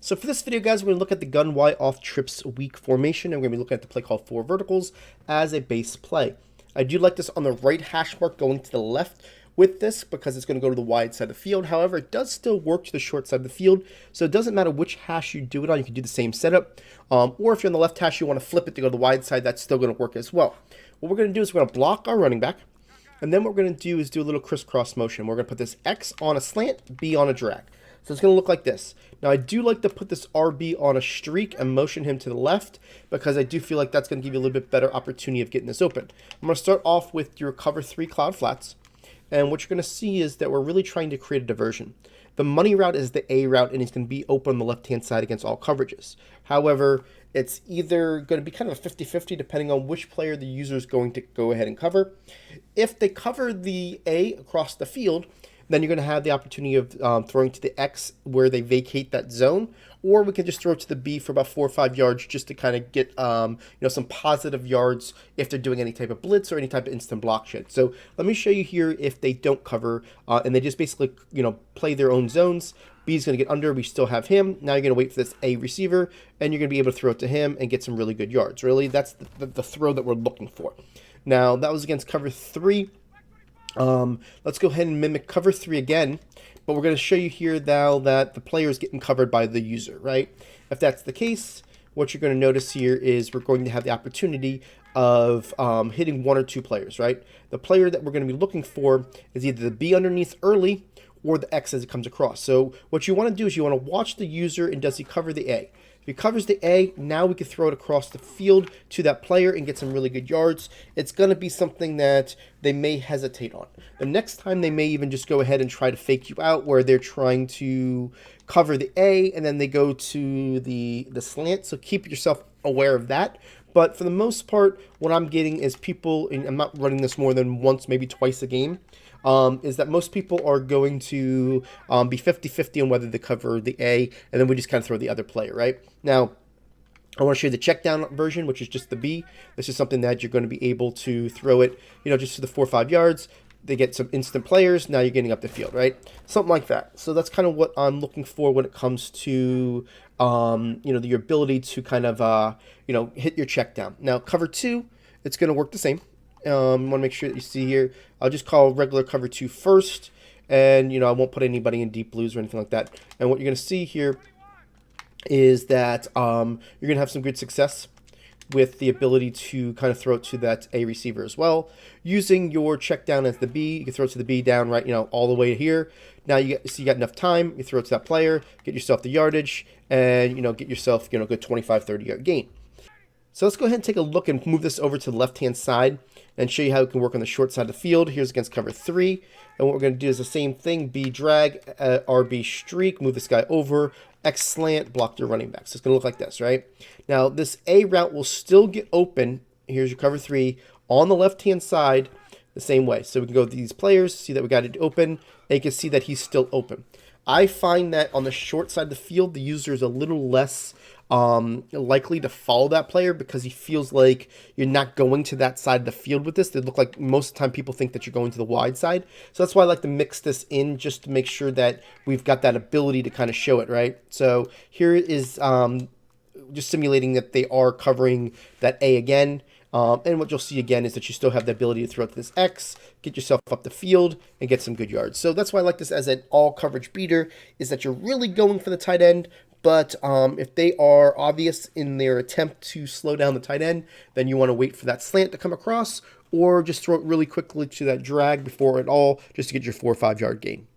So for this video, guys, we're going to look at the gun Y off trips weak formation, and we're going to be looking at the play called 4 verticals as a base play. I do like this on the right hash mark going to the left with this because it's going to go to the wide side of the field. However, it does still work to the short side of the field, so it doesn't matter which hash you do it on. You can do the same setup, or if you're on the left hash, you want to flip it to go to the wide side, that's still going to work as well. What we're going to do is we're going to block our running back, and then what we're going to do is do a little crisscross motion. We're going to put this X on a slant, B on a drag. So it's going to look like this. Now, I do like to put this RB on a streak and motion him to the left because I do feel like that's going to give you a little bit better opportunity of getting this open. I'm going to start off with your cover 3 cloud flats. And what you're going to see is that we're really trying to create a diversion. The money route is the A route, and he's going to be open on the left-hand side against all coverages. However, it's either going to be kind of a 50-50 depending on which player the user is going to go ahead and cover. If they cover the A across the field, then you're going to have the opportunity of throwing to the X where they vacate that zone, or we can just throw it to the B for about 4 or 5 yards just to kind of get some positive yards if they're doing any type of blitz or any type of instant block shit. So let me show you here if they don't cover and they just basically play their own zones. B is going to get under. We still have him. Now you're going to wait for this A receiver, and you're going to be able to throw it to him and get some really good yards. Really, that's the throw that we're looking for. Now that was against cover 3. Let's go ahead and mimic cover 3 again, but we're going to show you here now that the player is getting covered by the user, right? If that's the case, what you're going to notice here is we're going to have the opportunity of hitting 1 or 2 players, right? The player that we're going to be looking for is either the B underneath early or the X as it comes across. So what you want to do is you want to watch the user and does he cover the A? If he covers the A, now we can throw it across the field to that player and get some really good yards. It's going to be something that they may hesitate on. The next time they may even just go ahead and try to fake you out where they're trying to cover the A and then they go to the slant. So keep yourself aware of that. But for the most part, what I'm getting is people, and I'm not running this more than once, maybe twice a game, is that most people are going to be 50-50 on whether they cover the A, and then we just kind of throw the other player, right? Now, I want to show you the check down version, which is just the B. This is something that you're going to be able to throw it, just to the 4 or 5 yards. They get some instant players. Now you're getting up the field, right? Something like that. So that's kind of what I'm looking for when it comes to, your ability to kind of, hit your check down. Now, cover 2, it's going to work the same. Want to make sure that you see here. I'll just call regular cover 2 first, and I won't put anybody in deep blues or anything like that. And what you're going to see here is that you're going to have some good success with the ability to kind of throw it to that A receiver as well. Using your check down as the B, you can throw it to the B down right, all the way here. Now you got enough time. You throw it to that player, get yourself the yardage, and get yourself good 25-30 yard gain. So let's go ahead and take a look and move this over to the left-hand side and show you how it can work on the short side of the field. Here's against cover 3. And what we're going to do is the same thing. B drag, RB streak, move this guy over, X slant, block your running back. So it's going to look like this, right? Now, this A route will still get open. Here's your cover 3 on the left-hand side the same way. So we can go to these players, see that we got it open, and you can see that he's still open. I find that on the short side of the field, the user is a little less likely to follow that player because he feels like you're not going to that side of the field with this. They look like most of the time people think that you're going to the wide side. So that's why I like to mix this in just to make sure that we've got that ability to kind of show it, right? So here is just simulating that they are covering that A again. And what you'll see again is that you still have the ability to throw to this X, get yourself up the field, and get some good yards. So that's why I like this as an all coverage beater, is that you're really going for the tight end. But if they are obvious in their attempt to slow down the tight end, then you want to wait for that slant to come across, or just throw it really quickly to that drag before it all, just to get your 4 or 5 yard gain.